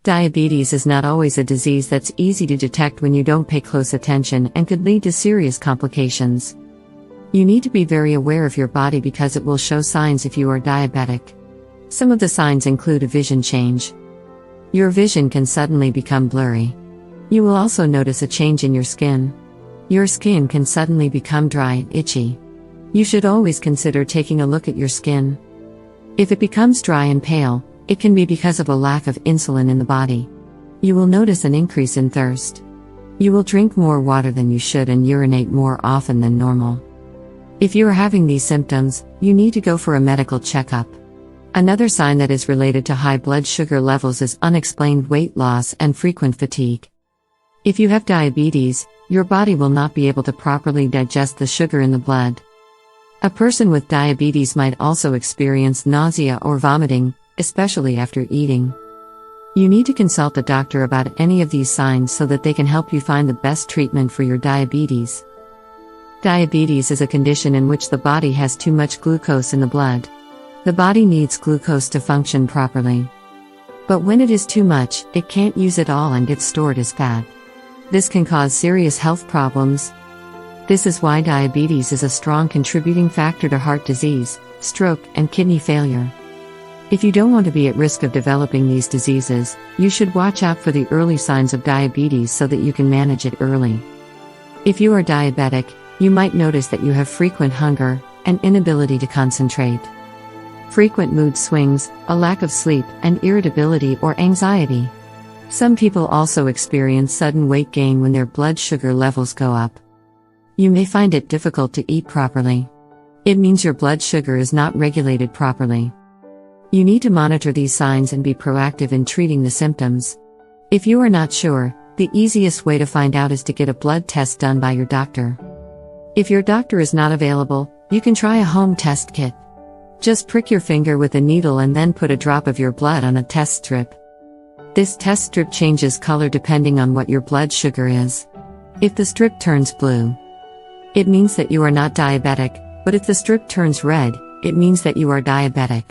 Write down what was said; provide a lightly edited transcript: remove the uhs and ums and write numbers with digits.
Diabetes is not always a disease that's easy to detect when you don't pay close attention and could lead to serious complications. You need to be very aware of your body because it will show signs if you are diabetic. Some of the signs include a vision change. Your vision can suddenly become blurry. You will also notice a change in your skin. Your skin can suddenly become dry and itchy. You should always consider taking a look at your skin. If it becomes dry and pale, it can be because of a lack of insulin in the body. You will notice an increase in thirst. You will drink more water than you should and urinate more often than normal. If you are having these symptoms, you need to go for a medical checkup. Another sign that is related to high blood sugar levels is unexplained weight loss and frequent fatigue. If you have diabetes, your body will not be able to properly digest the sugar in the blood. A person with diabetes might also experience nausea or vomiting, especially after eating. You need to consult a doctor about any of these signs so that they can help you find the best treatment for your diabetes. Diabetes is a condition in which the body has too much glucose in the blood. The body needs glucose to function properly. But when it is too much, it can't use it all and gets stored as fat. This can cause serious health problems. This is why diabetes is a strong contributing factor to heart disease, stroke, and kidney failure. If you don't want to be at risk of developing these diseases, you should watch out for the early signs of diabetes so that you can manage it early. If you are diabetic, you might notice that you have frequent hunger, and inability to concentrate. Frequent mood swings, a lack of sleep, and irritability or anxiety. Some people also experience sudden weight gain when their blood sugar levels go up. You may find it difficult to eat properly. It means your blood sugar is not regulated properly. You need to monitor these signs and be proactive in treating the symptoms. If you are not sure, the easiest way to find out is to get a blood test done by your doctor. If your doctor is not available, you can try a home test kit. Just prick your finger with a needle and then put a drop of your blood on a test strip. This test strip changes color depending on what your blood sugar is. If the strip turns blue, it means that you are not diabetic, but if the strip turns red, it means that you are diabetic.